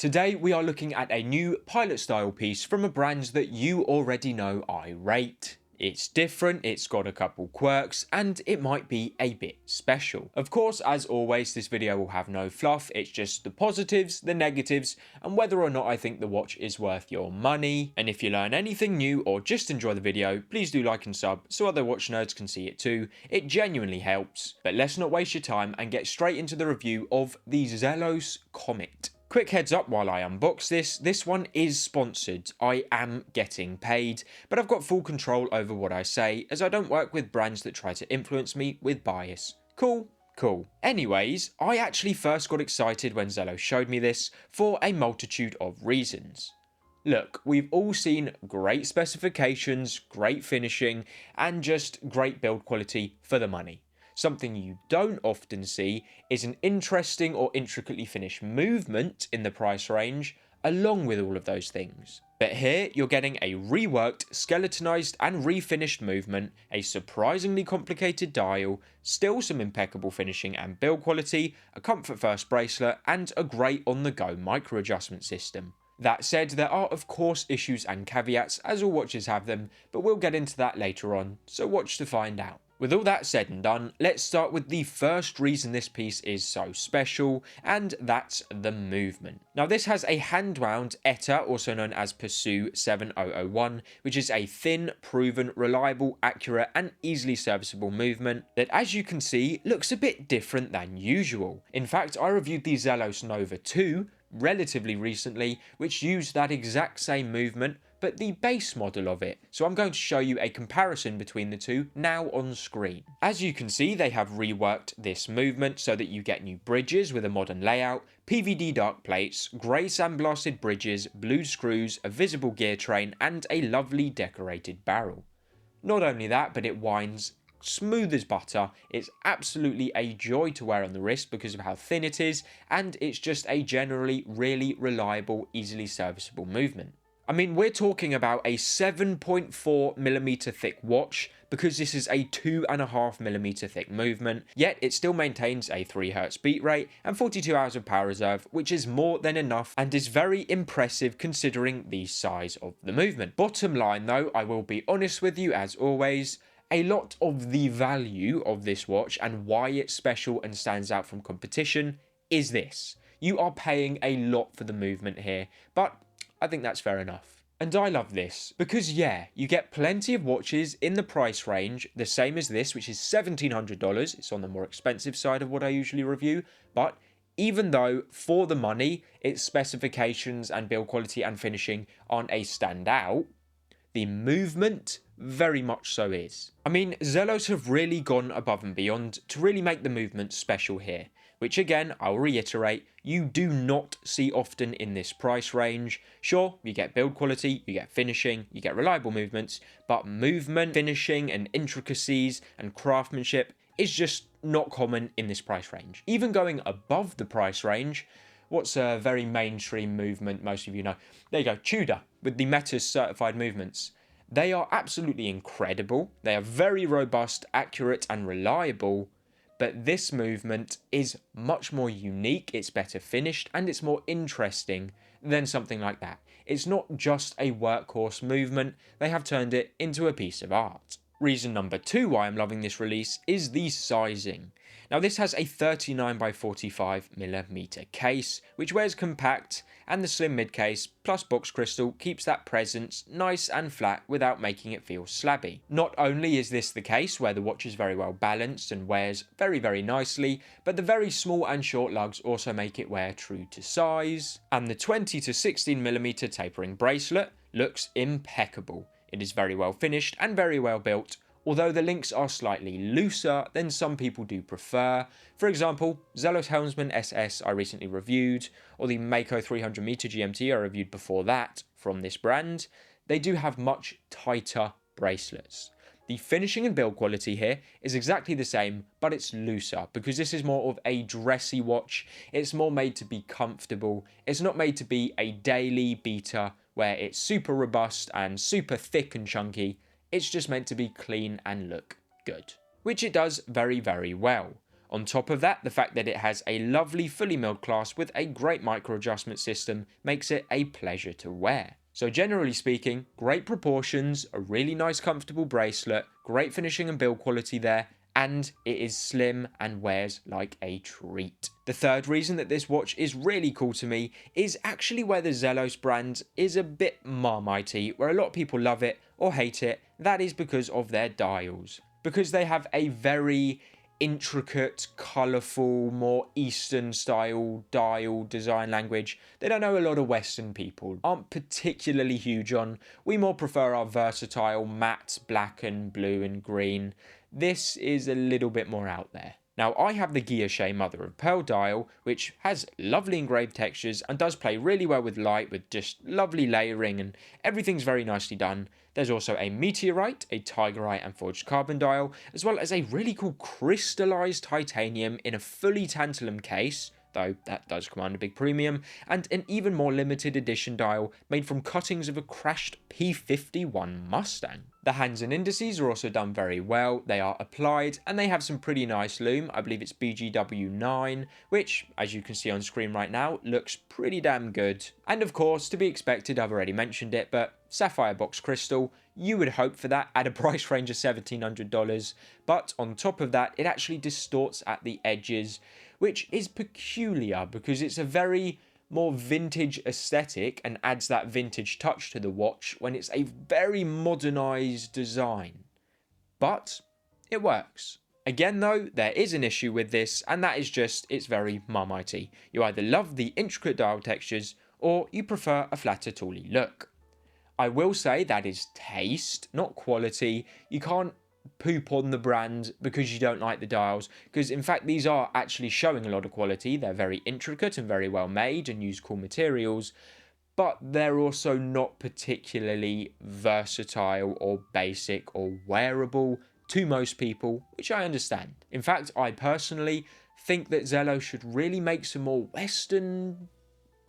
Today we are looking at a new pilot style piece from a brand that you already know I rate. It's different, it's got a couple quirks, and it might be a bit special. Of course, as always, this video will have no fluff, it's just the positives, the negatives, and whether or not I think the watch is worth your money. And if you learn anything new or just enjoy the video, please do like and sub so other watch nerds can see it too. It genuinely helps. But let's not waste your time and get straight into the review of the Zelos Comet. Quick heads up while I unbox this one is sponsored. I am getting paid, but I've got full control over what I say as I don't work with brands that try to influence me with bias. Cool? Cool. Anyways, I actually first got excited when Zelos showed me this for a multitude of reasons. Look, we've all seen great specifications, great finishing, and just great build quality for the money. Something you don't often see is an interesting or intricately finished movement in the price range along with all of those things. But here you're getting a reworked, skeletonized and refinished movement, a surprisingly complicated dial, still some impeccable finishing and build quality, a comfort first bracelet and a great on the go micro adjustment system. That said, there are of course issues and caveats as all watches have them, but we'll get into that later on, so watch to find out. With all that said and done, let's start with the first reason this piece is so special, and that's the movement. Now this has a hand-wound ETA, also known as Pursue 7001, which is a thin, proven, reliable, accurate and easily serviceable movement that, as you can see, looks a bit different than usual. In fact, I reviewed the Zelos Nova 2 relatively recently, which used that exact same movement, but the base model of it. So I'm going to show you a comparison between the two now on screen. As you can see, they have reworked this movement so that you get new bridges with a modern layout, PVD dark plates, grey sandblasted bridges, blue screws, a visible gear train, and a lovely decorated barrel. Not only that, but it winds smooth as butter. It's absolutely a joy to wear on the wrist because of how thin it is, and it's just a generally really reliable, easily serviceable movement. I mean, we're talking about a 7.4mm thick watch because this is a 2.5mm thick movement, yet it still maintains a 3Hz beat rate and 42 hours of power reserve, which is more than enough and is very impressive considering the size of the movement. Bottom line though, I will be honest with you as always, a lot of the value of this watch and why it's special and stands out from competition is this. You are paying a lot for the movement here, but I think that's fair enough. And I love this because yeah, you get plenty of watches in the price range, the same as this, which is $1,700. It's on the more expensive side of what I usually review, but even though for the money, its specifications and build quality and finishing aren't a standout, the movement very much so is. I mean, Zelos have really gone above and beyond to really make the movement special here, which again, I'll reiterate, you do not see often in this price range. Sure, you get build quality, you get finishing, you get reliable movements, but movement, finishing and intricacies and craftsmanship is just not common in this price range. Even going above the price range, what's a very mainstream movement most of you know? There you go, Tudor, with the Metas certified movements. They are absolutely incredible. They are very robust, accurate and reliable, but this movement is much more unique, it's better finished and it's more interesting than something like that. It's not just a workhorse movement, they have turned it into a piece of art. Reason number 2 why I'm loving this release is the sizing. Now this has a 39x45mm case, which wears compact, and the slim mid case plus box crystal keeps that presence nice and flat without making it feel slabby. Not only is this the case where the watch is very well balanced and wears very nicely, but the very small and short lugs also make it wear true to size, and the 20 to 16mm tapering bracelet looks impeccable. It is very well finished and very well built, although the links are slightly looser than some people do prefer. For example, Zelos Helmsman SS I recently reviewed, or the Mako 300m GMT I reviewed before that from this brand. They do have much tighter bracelets. The finishing and build quality here is exactly the same, but it's looser because this is more of a dressy watch. It's more made to be comfortable. It's not made to be a daily beater where it's super robust and super thick and chunky. It's just meant to be clean and look good, which it does very well. On top of that, the fact that it has a lovely fully milled clasp with a great micro adjustment system makes it a pleasure to wear. So generally speaking, great proportions, a really nice comfortable bracelet, great finishing and build quality there, and it is slim and wears like a treat. The third reason that this watch is really cool to me is actually where the Zelos brand is a bit marmitey, where a lot of people love it or hate it. That is because of their dials. Because they have a very intricate, colourful, more Eastern style dial design language that I know a lot of Western people aren't particularly huge on. We more prefer our versatile matte black and blue and green. This is a little bit more out there. Now, I have the Guilloche mother of pearl dial, which has lovely engraved textures and does play really well with light, with just lovely layering, and everything's very nicely done. There's also a meteorite, a tiger eye and forged carbon dial, as well as a really cool crystallized titanium in a fully tantalum case, though that does command a big premium, and an even more limited edition dial made from cuttings of a crashed P51 Mustang. The hands and indices are also done very well, they are applied, and they have some pretty nice lume. I believe it's BGW9, which, as you can see on screen right now, looks pretty damn good. And of course, to be expected, I've already mentioned it, but sapphire box crystal, you would hope for that at a price range of $1,700, but on top of that, it actually distorts at the edges, which is peculiar because it's a very more vintage aesthetic and adds that vintage touch to the watch when it's a very modernized design. But it works. Again though, there is an issue with this, and that is just it's very marmitey. You either love the intricate dial textures or you prefer a flatter tally look. I will say that is taste, not quality. You can't poop on the brand because you don't like the dials, because in fact these are actually showing a lot of quality. They're very intricate and very well made and use cool materials, but they're also not particularly versatile or basic or wearable to most people, which I understand. In fact, I personally think that Zelos should really make some more Western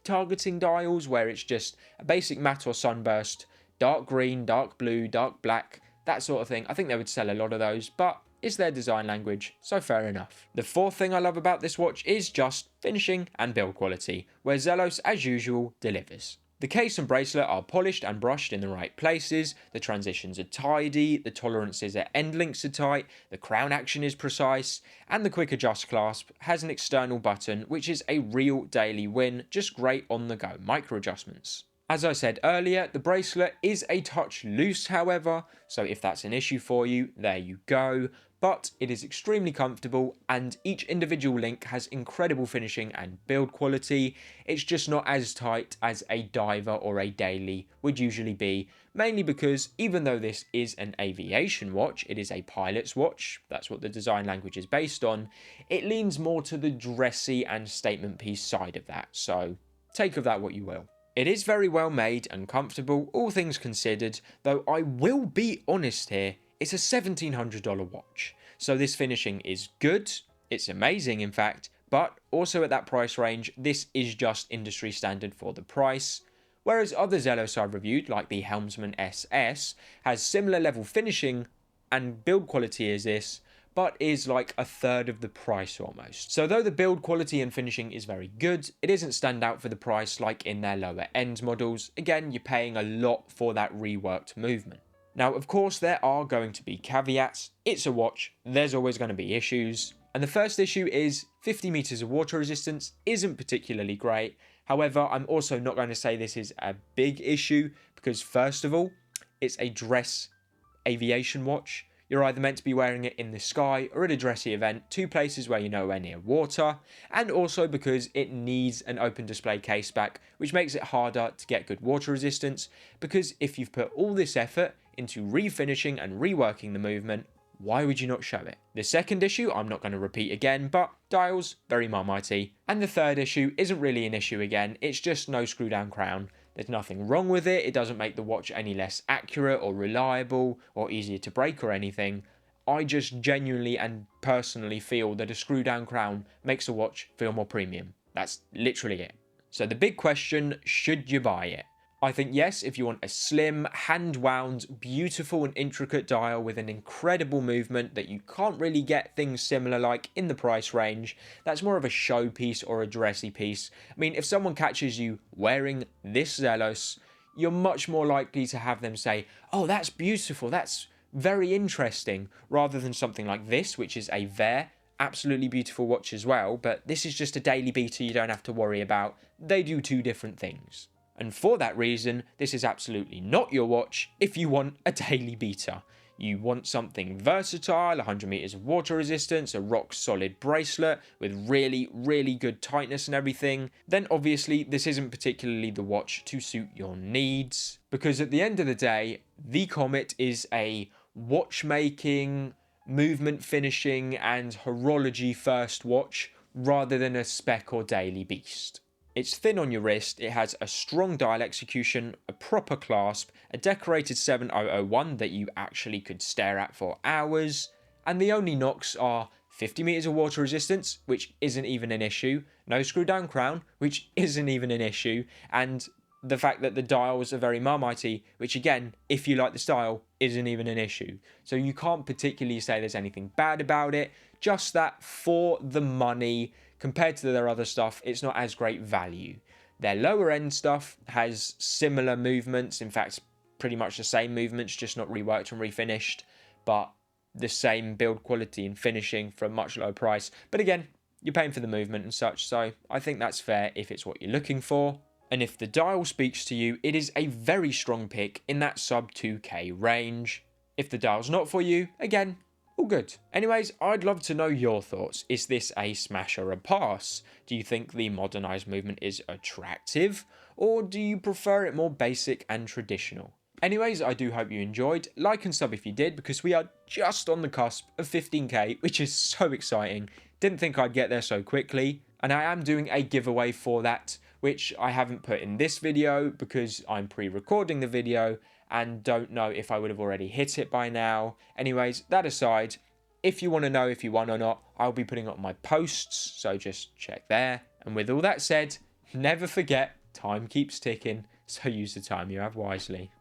targeting dials where it's just a basic matte or sunburst, dark green, dark blue, dark black, that sort of thing. I think they would sell a lot of those, but it's their design language, so fair enough. The fourth thing I love about this watch is just finishing and build quality, where Zelos, as usual, delivers. The case and bracelet are polished and brushed in the right places, the transitions are tidy, the tolerances at end links are tight, the crown action is precise, and the quick adjust clasp has an external button, which is a real daily win, just great on the go micro adjustments. As I said earlier, the bracelet is a touch loose however, so if that's an issue for you, there you go. But it is extremely comfortable and each individual link has incredible finishing and build quality. It's just not as tight as a diver or a daily would usually be, mainly because even though this is an aviation watch, it is a pilot's watch, that's what the design language is based on, it leans more to the dressy and statement piece side of that, so take of that what you will. It is very well made and comfortable, all things considered, though I will be honest here, it's a $1,700 watch. So this finishing is good, it's amazing in fact, but also at that price range, this is just industry standard for the price. Whereas other Zelos I've reviewed, like the Helmsman SS, has similar level finishing and build quality as this, but is like a third of the price almost. So though the build quality and finishing is very good, it isn't stand out for the price like in their lower end models. Again, you're paying a lot for that reworked movement. Now, of course, there are going to be caveats. It's a watch, there's always going to be issues. And the first issue is 50 meters of water resistance isn't particularly great. However, I'm also not going to say this is a big issue because first of all, it's a dress aviation watch. You're either meant to be wearing it in the sky or at a dressy event, two places where you're nowhere near water, and also because it needs an open display case back, which makes it harder to get good water resistance, because if you've put all this effort into refinishing and reworking the movement, why would you not show it? The second issue I'm not going to repeat again, but dials, very marmitey. And the third issue isn't really an issue again, it's just no screw down crown. There's nothing wrong with it, it doesn't make the watch any less accurate or reliable or easier to break or anything. I just genuinely and personally feel that a screw down crown makes a watch feel more premium. That's literally it. So the big question, should you buy it? I think yes, if you want a slim, hand-wound, beautiful and intricate dial with an incredible movement that you can't really get things similar like in the price range, that's more of a showpiece or a dressy piece. I mean, if someone catches you wearing this Zelos, you're much more likely to have them say, oh, that's beautiful, that's very interesting, rather than something like this, which is a absolutely beautiful watch as well, but this is just a daily beater you don't have to worry about. They do two different things. And for that reason, this is absolutely not your watch if you want a daily beater. You want something versatile, 100 meters of water resistance, a rock solid bracelet with really, really good tightness and everything, then obviously this isn't particularly the watch to suit your needs. Because at the end of the day, the Comet is a watchmaking, movement finishing and horology first watch rather than a spec or daily beast. It's thin on your wrist, it has a strong dial execution, a proper clasp, a decorated 7001 that you actually could stare at for hours, and the only knocks are 50 meters of water resistance, which isn't even an issue, no screw down crown, which isn't even an issue, and the fact that the dials are very Marmitey, which again, if you like the style, isn't even an issue. So you can't particularly say there's anything bad about it, just that for the money, compared to their other stuff, it's not as great value. Their lower end stuff has similar movements, in fact, pretty much the same movements, just not reworked and refinished, but the same build quality and finishing for a much lower price. But again, you're paying for the movement and such, so I think that's fair if it's what you're looking for. And if the dial speaks to you, it is a very strong pick in that sub 2k range. If the dial's not for you, again, all good. Anyways, I'd love to know your thoughts. Is this a smash or a pass? Do you think the modernized movement is attractive? Or do you prefer it more basic and traditional? Anyways, I do hope you enjoyed. Like and sub if you did, because we are just on the cusp of 15k, which is so exciting. Didn't think I'd get there so quickly. And I am doing a giveaway for that, which I haven't put in this video because I'm pre-recording the video and don't know if I would have already hit it by now. Anyways, that aside, if you want to know if you won or not, I'll be putting up my posts, so just check there. And with all that said, never forget, time keeps ticking, so use the time you have wisely.